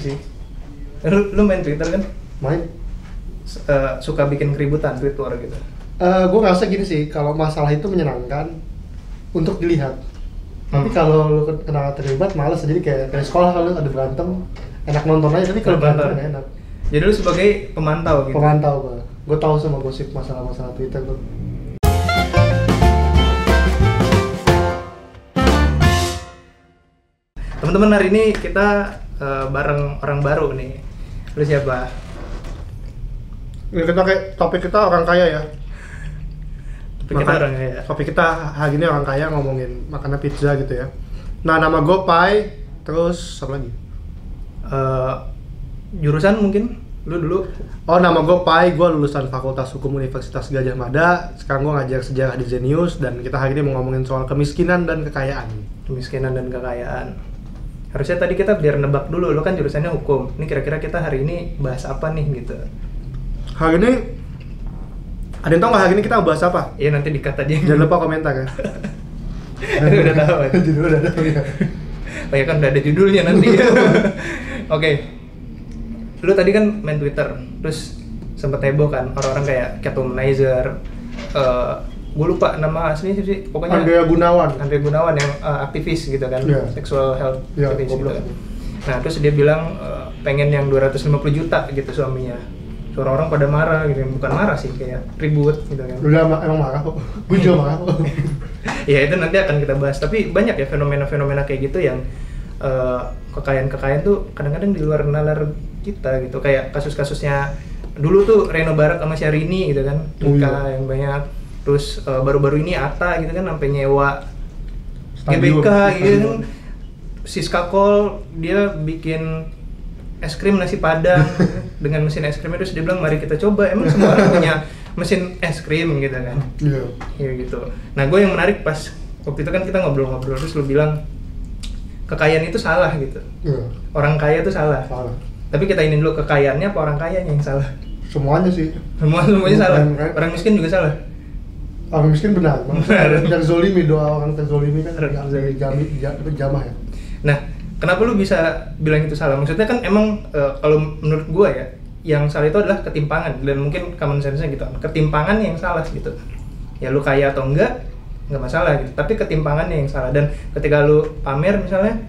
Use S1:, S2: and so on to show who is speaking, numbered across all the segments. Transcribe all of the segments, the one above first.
S1: sih. Lu main Twitter kan?
S2: Main.
S1: Suka bikin keributan Twitter gitu.
S2: Gue ngerasa gini sih, kalau masalah itu menyenangkan untuk dilihat. Tapi kalau lu kena terlibat malas, jadi kayak sekolah kalau ada berantem enak nonton aja, tapi kalau berantem nggak enak.
S1: Jadi lu sebagai pemantau gitu?
S2: Pemantau gue tahu sama gosip masalah-masalah Twitter tuh.
S1: Teman-teman, hari ini kita bareng orang baru nih. Lu siapa?
S2: Ini kita kayak topik kita orang kaya ya. Topik kita hari ini orang kaya, ngomongin makanan pizza gitu ya. Nah, nama gue Pai, terus apa lagi?
S1: Jurusan mungkin? Lu dulu?
S2: Oh, nama gue Pai, gue lulusan Fakultas Hukum Universitas Gadjah Mada. Sekarang gue ngajar sejarah di Zenius, dan kita hari ini mau ngomongin soal kemiskinan dan kekayaan.
S1: Kemiskinan dan kekayaan. Harusnya tadi kita biar nebak dulu, lu kan jurusannya hukum. Ini kira-kira kita hari ini bahas apa nih gitu?
S2: Hari ini, ada yang tau nggak hari ini kita bahas apa?
S1: Iya, nanti di-cut aja.
S2: Jangan lupa komentar ya.
S1: Udah tahu ya?
S2: Judul udah tahu ya.
S1: Oh ya kan udah ada judulnya nanti. Oke. Lu tadi kan main Twitter, terus sempet heboh kan orang-orang kayak Catwomanizer, gue lupa nama aslinya sih, pokoknya Andrea Gunawan yang aktivis gitu kan, sexual health aktivis gitu. Nah terus dia bilang pengen yang 250 juta gitu suaminya. Orang-orang pada marah gitu, bukan marah sih, kayak ribut gitu kan.
S2: Udah emang marah kok, gue juga marah kok.
S1: Ya itu nanti akan kita bahas, tapi banyak ya fenomena-fenomena kayak gitu yang kekayaan-kekayaan tuh kadang-kadang di luar nalar kita gitu. Kayak kasus-kasusnya dulu tuh Reno Barak sama Syahrini gitu kan, nikah yang banyak. Terus baru-baru ini Atta gitu kan sampai nyewa GBK gitu kan. Siska Kol dia bikin es krim nasi padang dengan mesin es krimnya, terus dia bilang mari kita coba. Emang semua orang punya mesin es krim gitu kan? Iya gitu. Nah gue yang menarik pas waktu itu kan kita ngobrol-ngobrol, terus lu bilang kekayaan itu salah gitu. Orang kaya itu salah. Tapi kita ini dulu, kekayaannya apa orang kayanya yang salah?
S2: Semuanya sih.
S1: Semuanya salah. Orang miskin juga salah.
S2: Orang miskin benar. Terzolimi, doa orang terzolimi kan jamah ya.
S1: Nah, kenapa lu bisa bilang itu salah? Maksudnya kan emang kalau menurut gua ya, yang salah itu adalah ketimpangan, dan mungkin common sense-nya gitu. Ketimpangan yang salah gitu. Ya lu kaya atau enggak masalah gitu. Tapi ketimpangannya yang salah. Dan ketika lu pamer misalnya,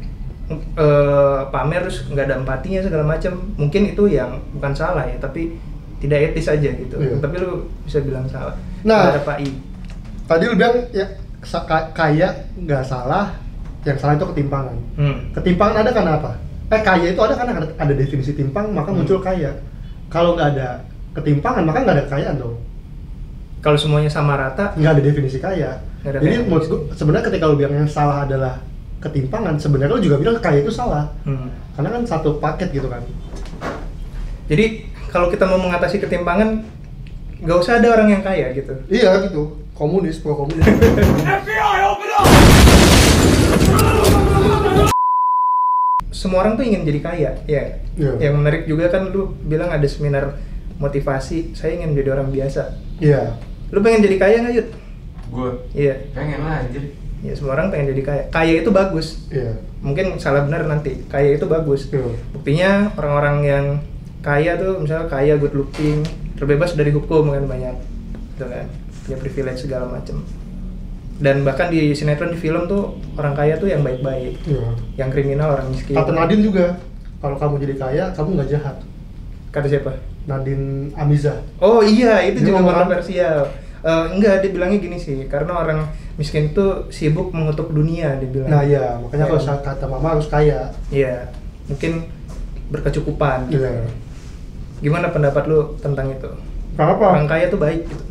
S1: pamer terus nggak ada empatinya segala macam, mungkin itu yang bukan salah ya, tapi tidak etis aja gitu. Tapi lu bisa bilang salah.
S2: Nah,
S1: ada Pak I.
S2: Tadi lu bilang ya kaya nggak salah, yang salah itu ketimpangan. Ketimpangan ada karena apa? Kaya itu ada karena ada definisi timpang, maka muncul kaya. Kalau nggak ada ketimpangan, maka nggak ada kekayaan dong.
S1: Kalau semuanya sama rata,
S2: nggak ada definisi kaya. Jadi menurut gue, sebenarnya ketika lu bilang yang salah adalah ketimpangan, sebenarnya lu juga bilang kaya itu salah. Karena kan satu paket gitu kan. Jadi
S1: kalau kita mau mengatasi ketimpangan, nggak usah ada orang yang kaya gitu.
S2: Iya gitu, pro komunis.
S3: FBI, open up!
S1: Semua orang tuh ingin jadi kaya, ya. Yang menarik juga kan lu bilang ada seminar motivasi, saya ingin menjadi orang biasa.
S2: Iya.
S1: Lu pengen jadi kaya nggak, Yud?
S3: Gue?
S1: Iya.
S3: Pengen lah anjir.
S1: Ya semua orang pengen jadi kaya. Kaya itu bagus.
S2: Iya.
S1: Mungkin salah benar nanti. Kaya itu bagus. Buktinya orang-orang yang kaya tuh misalnya kaya, good looking, terbebas dari hukum kan banyak. Gitu kan. Punya privilege segala macam. Dan bahkan di sinetron, di film tuh orang kaya tuh yang baik-baik. Yang kriminal orang miskin.
S2: Kata Nadine juga, kalau kamu jadi kaya, kamu nggak jahat.
S1: Kata siapa?
S2: Nadine Amiza.
S1: Oh iya, itu
S2: dia
S1: juga kontroversial. Enggak, dia bilangnya gini sih, karena orang miskin itu sibuk mengutuk dunia, dia bilang.
S2: Nah iya, makanya kalau kata mama harus kaya.
S1: Iya, mungkin berkecukupan.
S2: Iya.
S1: Gimana pendapat lu tentang itu?
S2: Kenapa?
S1: Orang kaya tuh baik gitu.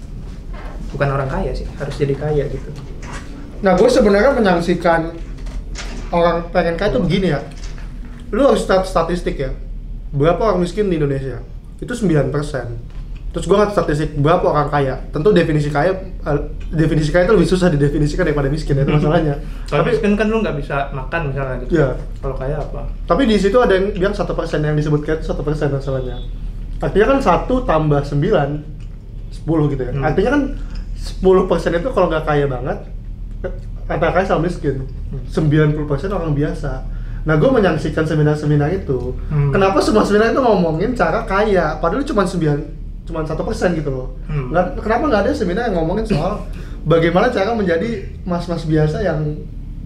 S1: Bukan orang kaya sih, harus jadi kaya gitu.
S2: Nah, gue sebenarnya menyaksikan orang pengen kaya tuh begini ya. Lu harus statistik ya. Berapa orang miskin di Indonesia? Itu 9%. Terus gue ngasih statistik berapa orang kaya. Tentu definisi kaya itu lebih susah didefinisikan daripada miskin, itu masalahnya.
S1: Kalau miskin kan lu nggak bisa makan misalnya gitu.
S2: Iya.
S1: Kalau kaya apa?
S2: Tapi di situ ada yang bilang 1% yang disebut kaya itu 1% masalahnya. Artinya kan 1 tambah 9 10 gitu ya. Artinya kan 10% itu kalau nggak kaya banget, antara kaya sama miskin. 90% orang biasa. Nah, gue menyaksikan seminar-seminar itu. Kenapa semua seminar itu ngomongin cara kaya, padahal cuma 1% gitu loh. Kenapa nggak ada seminar yang ngomongin soal bagaimana cara menjadi mas-mas biasa yang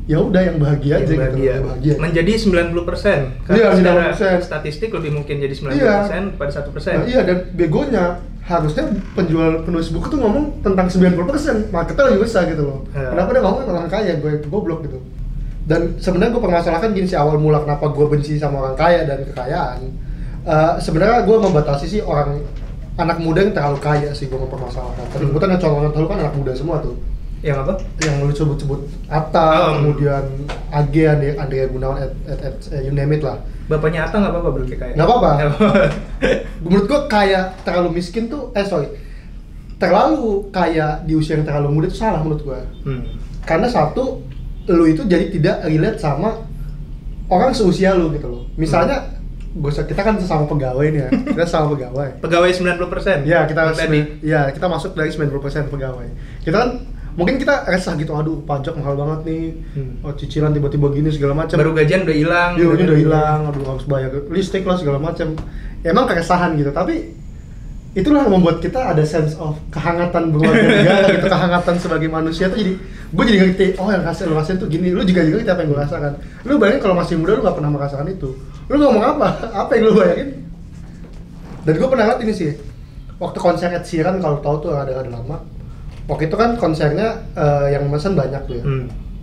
S2: ya udah yang bahagia aja gitu, yang bahagia.
S1: Menjadi 90%. Karena
S2: Iya,
S1: secara
S2: 90%.
S1: statistik lebih mungkin jadi 90% pada 1%.
S2: Nah, iya, dan begonya harusnya penulis buku tuh ngomong tentang 90%, marketnya lebih besar gitu loh. Kenapa dia ngomong tentang kaya, gue goblok gitu. Dan sebenarnya gue permasalahkan gini sih, awal mula kenapa gue benci sama orang kaya dan kekayaan. Sebenarnya gue membatasi sih anak muda yang terlalu kaya sih, gue mempermasalahkan. Tadi gue kan colongan terlalu kan anak muda semua tuh.
S1: Yang apa?
S2: Yang lu sebut-sebut Atta, kemudian Age, Andrea Gunawan, you name it lah.
S1: Bapaknya Atta nggak apa-apa beli kaya?
S2: Nggak apa-apa. Menurut gue kaya terlalu miskin tuh, terlalu kaya di usia yang terlalu muda itu salah menurut gue. Karena satu, lu itu jadi tidak relate sama orang seusia lu gitu loh. Misalnya, kita kan sesama pegawai nih ya, kita sama pegawai.
S1: Pegawai 90%?
S2: Ya, kita masuk dari 90% pegawai. Kita kan, mungkin kita resah gitu, aduh pajak mahal banget nih, cicilan tiba-tiba gini segala macam.
S1: Baru gajian udah hilang.
S2: Iya, udah hilang, aduh harus bayar listrik lah segala macam. Emang keresahan gitu, tapi itulah yang membuat kita ada sense of kehangatan berwarga negara gitu, kehangatan sebagai manusia tuh gue jadi ngerti, oh yang lu rasain tuh gini, lu juga ngerti apa yang gue rasakan. Lu bayangin kalau masih muda lu gak pernah merasakan itu, lu ngomong apa yang lu bayangin. Dan gue pernah lihat ini sih, waktu konser Ed Sheeran, kalau tahu tuh ada lama, waktu itu kan konsernya yang mesen banyak tuh ya,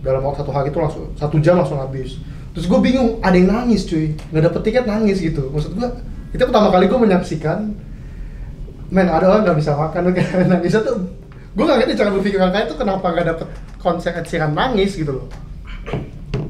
S2: dalam waktu 1 hari itu langsung 1 jam langsung habis. Terus gue bingung, ada yang nangis cuy, nggak dapet tiket nangis gitu. Maksud gue, itu pertama kali gue menyaksikan, ada orang nggak bisa makan, kayak nangisnya tuh, gue nggak ngerti cara berpikir orang kaya tuh kenapa nggak dapet konser Ed Sheeran nangis gitu loh.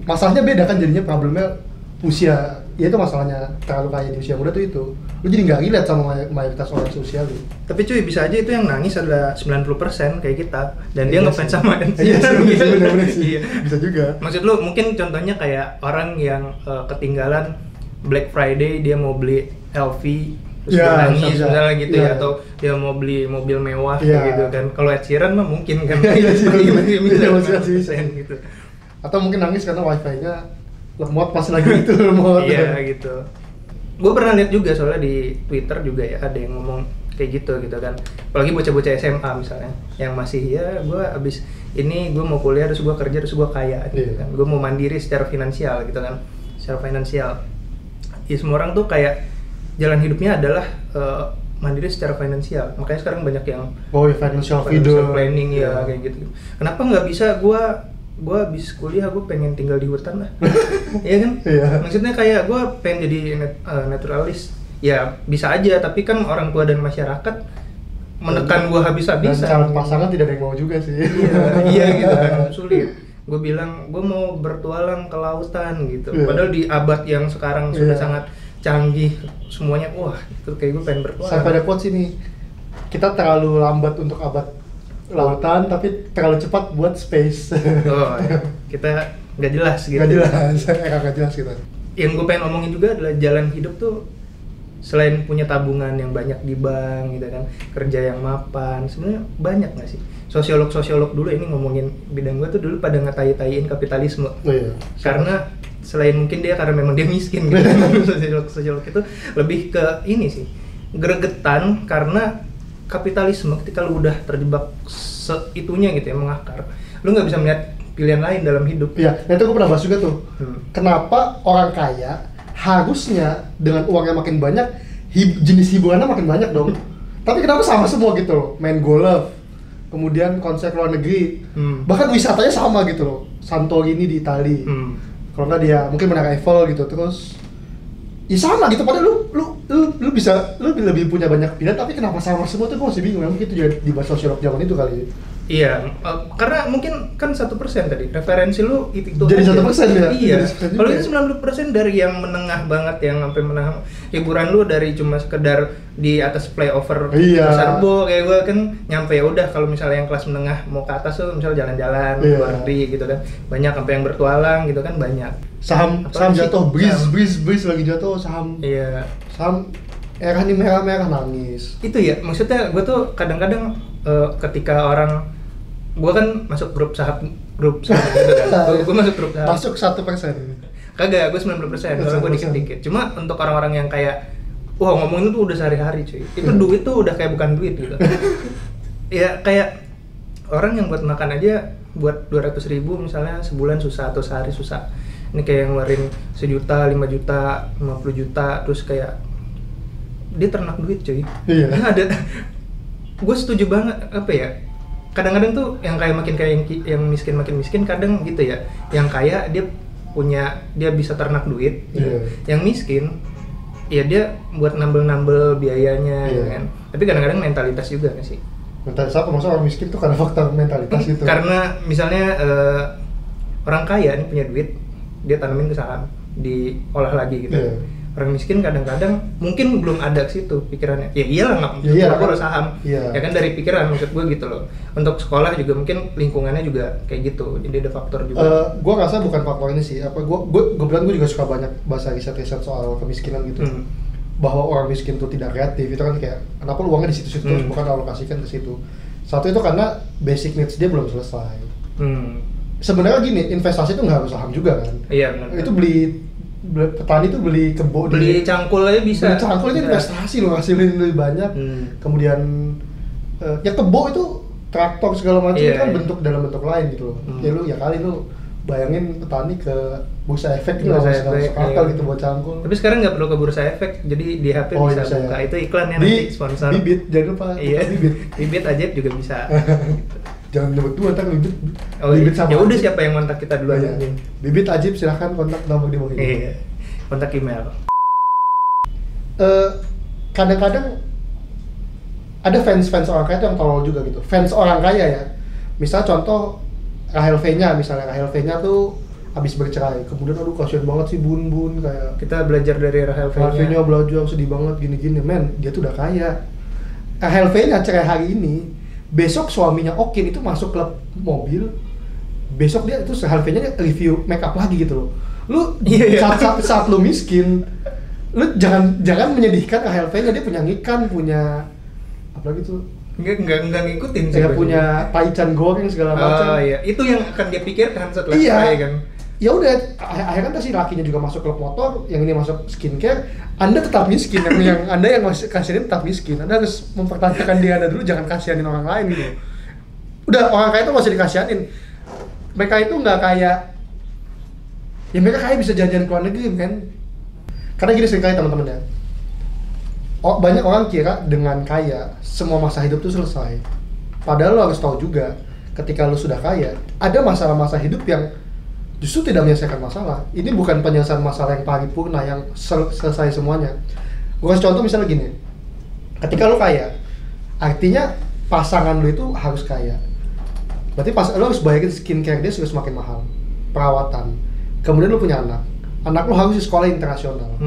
S2: Masalahnya beda kan jadinya, problemnya usia, ya itu masalahnya terlalu kaya di usia muda tuh itu. Lu jadi nggak relate sama mayoritas orang seusia lu.
S1: Tapi cuy, bisa aja itu yang nangis adalah 90% kayak kita, dan dia ngefans sama Ed
S2: Iya
S1: Sheeran.
S2: bener sih. Bisa juga.
S1: Maksud lu mungkin contohnya kayak orang yang ketinggalan Black Friday, dia mau beli LV terus dia nangis misalnya gitu ya, atau dia mau beli mobil mewah gitu kan. Kalau Ed Sheeran mah mungkin kan
S2: bisa
S1: gitu.
S2: Atau mungkin nangis karena wifi-nya lemot pas lagi itu lemot.
S1: Iya gitu. Gue pernah lihat juga soalnya di Twitter juga ya, ada yang ngomong kayak gitu kan. Apalagi bocah-bocah SMA misalnya, yang masih ya gue abis ini gue mau kuliah terus gue kerja terus gue kaya gitu kan. Gue mau mandiri secara finansial gitu kan, secara finansial. Ya semua orang tuh kayak jalan hidupnya adalah mandiri secara finansial. Makanya sekarang banyak yang
S2: financial
S1: planning ya kayak gitu. Kenapa nggak bisa gue habis kuliah gue pengen tinggal di hutan lah. Iya kan? Maksudnya kayak gue pengen jadi naturalis. Ya bisa aja, tapi kan orang tua dan masyarakat menekan gue habis-habisan.
S2: Dan calon pasangan tidak ada yang mau juga sih.
S1: Iya gitu kan, sulit. Gue bilang gue mau bertualang ke lautan gitu. Padahal di abad yang sekarang sudah sangat canggih semuanya, wah itu kayak gue pengen bertualang.
S2: Sampai ada quotes ini, kita terlalu lambat untuk abad lautan tapi terlalu cepat buat space. Kita nggak jelas gitu. Nggak jelas gitu.
S1: Yang gue pengen omongin juga adalah jalan hidup tuh, selain punya tabungan yang banyak di bank gitu kan, kerja yang mapan, sebenarnya banyak nggak sih? Sosiolog dulu ini ngomongin bidang gue tuh dulu pada ngatai-taiin kapitalisme. Karena selain mungkin karena memang dia miskin gitu. Sosiolog itu lebih ke ini sih, gregetan karena kapitalisme ketika lu udah terjebak seitunya gitu ya, mengakar, lu nggak bisa melihat pilihan lain dalam hidup.
S2: Iya, nah itu gue pernah bahas juga tuh. Kenapa orang kaya harusnya dengan uang yang makin banyak, jenis hiburannya makin banyak dong. Tapi kenapa sama semua gitu loh, main golf, kemudian konser luar negeri, bahkan wisatanya sama gitu loh, Santorini di Itali. Kalau nggak dia mungkin Menara Eiffel gitu, terus ya sama gitu. Padahal lu bisa, lu lebih punya banyak pilihan, tapi kenapa sama semua tuh gue masih bingung. Mungkin itu juga dibahas sosiolog zaman itu kali.
S1: Iya, karena mungkin kan 1% tadi referensi lu itu
S2: jadi 1% ya.
S1: Iya. Kalau itu 90% dari yang menengah banget, yang sampai menengah, hiburan lu dari cuma sekedar di atas playover Sarbo kayak gue kan nyampe ya udah. Kalau misalnya yang kelas menengah mau ke atas tuh misalnya jalan-jalan luar negeri gitu kan, banyak sampai yang bertualang gitu kan, banyak.
S2: Saham jatuh, breeze lagi jatuh saham.
S1: Iya.
S2: Saham merah nih, merah nangis.
S1: Itu ya, maksudnya gue tuh kadang-kadang ketika orang, gue kan masuk grup saham gitu kan. Gue masuk grup saham.
S2: Masuk 1%.
S1: Kagak, gue 90%, kalau gue
S2: 90%.
S1: dikit-dikit. Cuma untuk orang-orang yang kayak wah ngomongin itu udah sehari-hari cuy. Itu duit tuh udah kayak bukan duit gitu. Ya kayak orang yang buat makan aja buat 200.000 misalnya sebulan susah atau sehari susah. Ini kayak ngeluarin 1 juta, 5 juta, 50 juta, terus kayak dia ternak duit cuy.
S2: Iya.
S1: Nah, ada, gue setuju banget apa ya. Kadang-kadang tuh yang kayak makin kayak yang miskin makin miskin kadang gitu ya. Yang kaya dia bisa ternak duit. Gitu.
S2: Iya.
S1: Yang miskin ya dia buat nambel-nambel biayanya
S2: Iya.
S1: ya kan. Tapi kadang-kadang mentalitas juga nggak sih?
S2: Mentalitas apa? Maksudnya orang miskin tuh karena faktor mentalitas gitu.
S1: Karena misalnya orang kaya nih punya duit, dia tanamin ke saham, diolah lagi gitu.
S2: Iya.
S1: Orang miskin kadang-kadang mungkin belum ada ke situ pikirannya. Ya iyalah nggak
S2: Ya iyalah,
S1: perlu
S2: kan.
S1: saham.
S2: Iya.
S1: Ya kan dari pikiran maksud gue gitu loh. Untuk sekolah juga mungkin lingkungannya juga kayak gitu. Jadi ada faktor juga.
S2: Gue rasa bukan faktor ini sih. Gue bilang gue juga suka banyak bahasa riset-riset soal kemiskinan gitu. Bahwa orang miskin itu tidak kreatif itu kan kayak kenapa lu uangnya di situ-situ terus bukan alokasikan ke situ. Satu itu karena basic needs dia belum selesai. Sebenarnya gini, investasi itu nggak harus saham juga kan.
S1: Iya benar.
S2: Itu petani itu beli kebo,
S1: beli cangkul aja bisa.
S2: Beli cangkul itu investasi loh, hasilin lebih banyak. Kemudian ya kebo itu traktor segala macam itu kan bentuk dalam bentuk lain gitu loh. Ya kali lu bayangin petani ke bursa efek itu nggak masuk akal gitu buat cangkul.
S1: Tapi sekarang nggak perlu ke bursa efek, jadi di HP bisa buka. Itu iklannya nanti sponsor.
S2: Bibit, jangan lupa.
S1: Iya.
S2: Bibit.
S1: Bibit ajaib juga bisa.
S2: Jangan nyebut dua, ntar bibit.
S1: Oh,
S2: bibit sama.
S1: Ya udah siapa yang kontak kita dulu aja.
S2: Bibit Ajib silahkan kontak nomor di bawah ini.
S1: Iya. Kontak email.
S2: Kadang-kadang ada fans orang kaya itu yang tolol juga gitu. Fans orang kaya ya. Misal contoh Rahel V-nya misalnya, Rahel V-nya tuh habis bercerai, kemudian aduh kasihan banget sih Bun kayak
S1: kita belajar dari Rahel V-nya.
S2: belajar sedih banget gini-gini, men dia tuh udah kaya. Rahel V-nya cerai hari ini, besok suaminya Okin itu masuk klub mobil, besok dia itu Rahel V-nya review make up lagi gitu loh. Lu saat lu miskin, lu jangan menyedihkan Rahel V-nya, dia punya ngikan, punya apa lagi tuh?
S1: Enggak ngikutin sih.
S2: Dia punya taichan goreng segala macam.
S1: Iya, itu yang akan dia pikirkan setelah
S2: iya.
S1: cerai kan.
S2: Ya udah, akhirnya kan si lakinya juga masuk klub motor, yang ini masuk skincare. Anda tetap miskin, yang Anda yang masih kasihanin tetap miskin. Anda harus mempertanyakan diri Anda dulu, jangan kasihanin orang lain gitu. Udah, orang kaya itu nggak usah dikasihanin. Mereka itu nggak kayak, ya mereka kaya bisa jajan ke luar negeri kan. Karena gini seringkali teman-teman ya, banyak orang kira dengan kaya semua masa hidup tuh selesai. Padahal lo harus tahu juga, ketika lo sudah kaya, ada masalah-masalah hidup yang justru tidak menyelesaikan masalah. Ini bukan penyelesaian masalah yang paripurna yang selesai semuanya. Gue kasih contoh misalnya gini, ketika lo kaya, artinya pasangan lo itu harus kaya. Berarti lo harus bayarin skincare dia sudah semakin mahal, perawatan. Kemudian lo punya anak lo harus di sekolah internasional,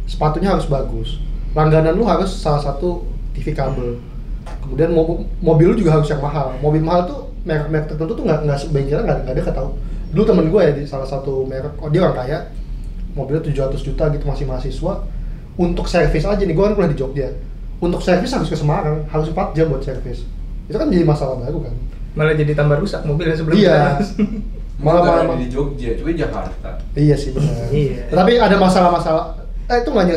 S2: sepatunya harus bagus. Langganan lu harus salah satu TV kabel. Kemudian mobil lu juga harus yang mahal. Mobil mahal tuh merek-merek tertentu tuh nggak bengkelnya nggak ada ketahu. Dulu temen gue ya di salah satu merek, dia orang kaya, mobilnya 700 juta gitu, masih mahasiswa. Untuk servis aja nih, gue kan kuliah di Jogja. Untuk servis harus ke Semarang, harus 4 jam buat servis. Itu kan jadi masalah baru kan.
S1: Malah jadi tambah rusak mobilnya sebelum
S2: iya.
S3: malah di Jogja, coba Jakarta.
S2: Iya sih benar.
S1: Iya.
S2: Tapi ada masalah-masalah. Itu nggak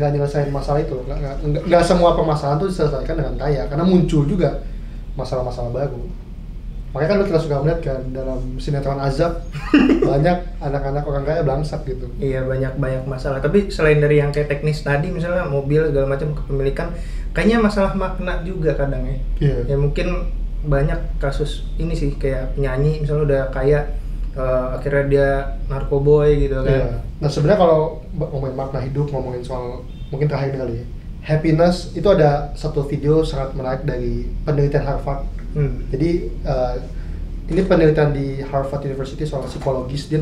S2: nyelesain masalah itu. Nggak semua permasalahan tuh diselesaikan dengan kaya, karena muncul juga masalah-masalah baru. Makanya kan kita suka melihat kan dalam sinetron Azab banyak anak-anak orang kaya bangsat gitu.
S1: Iya, banyak masalah. Tapi selain dari yang kayak teknis tadi, misalnya mobil segala macam kepemilikan, kayaknya masalah makna juga kadang ya.
S2: Iya.
S1: Ya mungkin banyak kasus ini sih, kayak penyanyi misalnya udah kaya, akhirnya dia narkoboy gitu kan.
S2: Iya. Nah sebenarnya kalau ngomongin makna hidup, ngomongin soal mungkin terakhir kali ya, happiness itu ada satu video sangat menarik dari penelitian Harvard. Jadi ini penelitian di Harvard University soal psikologis. Dia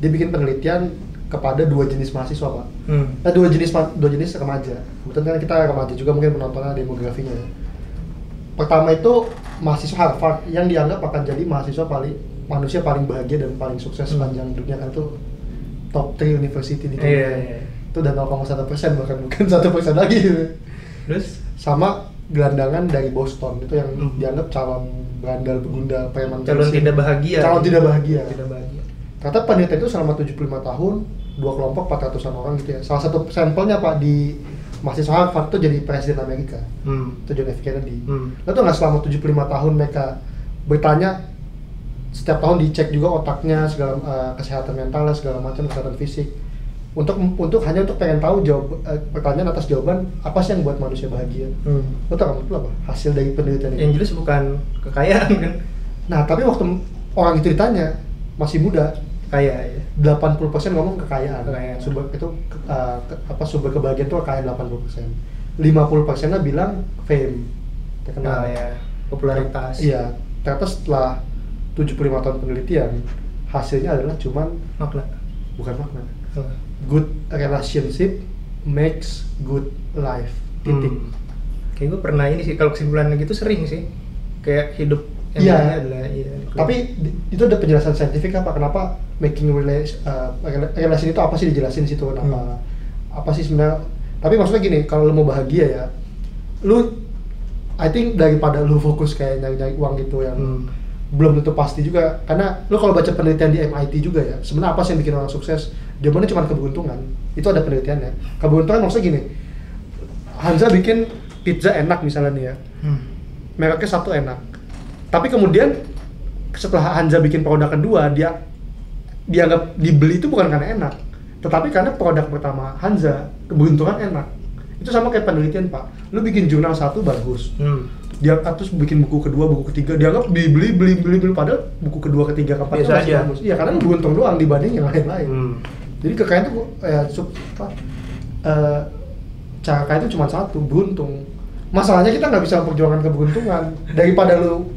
S2: bikin penelitian kepada 2 jenis mahasiswa pak. Nah, dua jenis remaja. Kebetulan kan kita remaja juga, mungkin penontonnya demografinya. Pertama itu mahasiswa Harvard yang dianggap akan jadi manusia paling bahagia dan paling sukses sepanjang dunia, kan itu top 3 university di dunia.
S1: Iya.
S2: Itu udah 0,1%, bahkan bukan 1% lagi.
S1: Terus
S2: sama gelandangan dari Boston itu yang dianggap calon berandal begundal preman
S1: calon tidak bahagia.
S2: Calon tidak bahagia.
S1: Tidak bahagia.
S2: Kata penelitian itu selama 75 tahun, 2 kelompok 400-an orang gitu ya. Salah satu sampelnya Pak di mahasiswa Harvard itu jadi presiden Amerika. Itu John F. Kennedy. Lo tau nggak selama 75 tahun mereka bertanya, setiap tahun dicek juga otaknya, segala kesehatan mentalnya, segala macam, kesehatan fisik. Hanya untuk pengen tahu pertanyaan atas jawaban apa sih yang buat manusia bahagia. Lo tau nggak itu apa? Hasil dari penelitian itu.
S1: Yang jelas bukan kekayaan kan?
S2: Nah tapi waktu orang itu ditanya, masih muda,
S1: Kaya ya.
S2: 80% ngomong kekayaan.
S1: Kekayaan.
S2: Sumber kebahagiaan itu kekayaan 80%. 50%-nya bilang fame, terkenal.
S1: Ya. Popularitas.
S2: Iya. Ternyata setelah 75 tahun penelitian, hasilnya adalah cuman bukan makna. Good relationship makes good life. Titik.
S1: Kayak gue pernah ini sih, kalau kesimpulannya gitu sering sih. Kayak hidup yang
S2: Iya.
S1: adalah
S2: Tapi itu ada penjelasan saintifik apa? Kenapa making relation itu apa sih, dijelasin situ kenapa? Apa sih sebenarnya? Tapi maksudnya gini, kalau lu mau bahagia ya, I think daripada lu fokus kayak nyari uang gitu yang belum tentu pasti juga, karena lu kalau baca penelitian di MIT juga ya, sebenarnya apa sih yang bikin orang sukses? Jawabannya cuma keberuntungan. Itu ada penelitiannya. Keberuntungan maksudnya gini, Hanza bikin pizza enak misalnya nih ya, mereknya satu enak, tapi kemudian setelah Hanza bikin produk kedua, dia dianggap dibeli itu bukan karena enak, tetapi karena produk pertama Hanza keberuntungan enak. Itu sama kayak penelitian Pak, lu bikin jurnal satu bagus, dia terus bikin buku kedua, buku ketiga dianggap beli padahal buku kedua, ketiga, keempat itu masih bagus. Iya, karena lu beruntung doang dibanding yang lain-lain. Jadi kekayaan tuh cara kaya itu cuma satu, beruntung. Masalahnya kita nggak bisa memperjuangkan keberuntungan. Daripada lu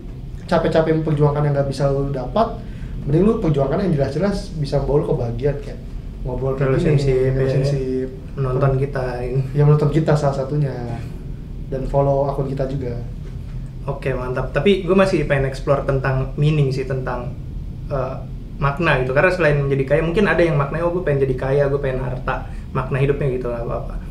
S2: capek-capek memperjuangkan yang nggak bisa lu dapat, mending lu perjuangkan yang jelas-jelas bisa membawa lu kebahagiaan, kayak ngobrol relationship,
S1: menonton kita ini.
S2: Ya menonton kita salah satunya, dan follow akun kita juga.
S1: Oke, mantap. Tapi gue masih pengen explore tentang meaning sih, tentang makna gitu. Karena selain menjadi kaya, mungkin ada yang maknanya, gue pengen jadi kaya, gue pengen harta, makna hidupnya gitu lah apa.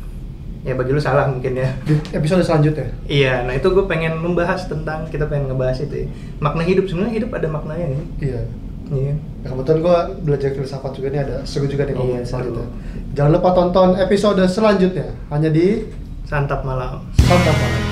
S1: Ya bagi lu salah mungkin ya.
S2: Di episode selanjutnya.
S1: Iya, nah itu gue pengen membahas tentang, kita pengen ngebahas itu ya. Makna hidup, sebenarnya hidup ada maknanya nih.
S2: Iya.
S1: Iya.
S2: Nah, kebetulan gue belajar filsafat juga nih, ada seru juga nih ngomongin
S1: selanjutnya.
S2: Jangan lupa tonton episode selanjutnya hanya di
S1: Santap Malam.
S2: Santap Malam.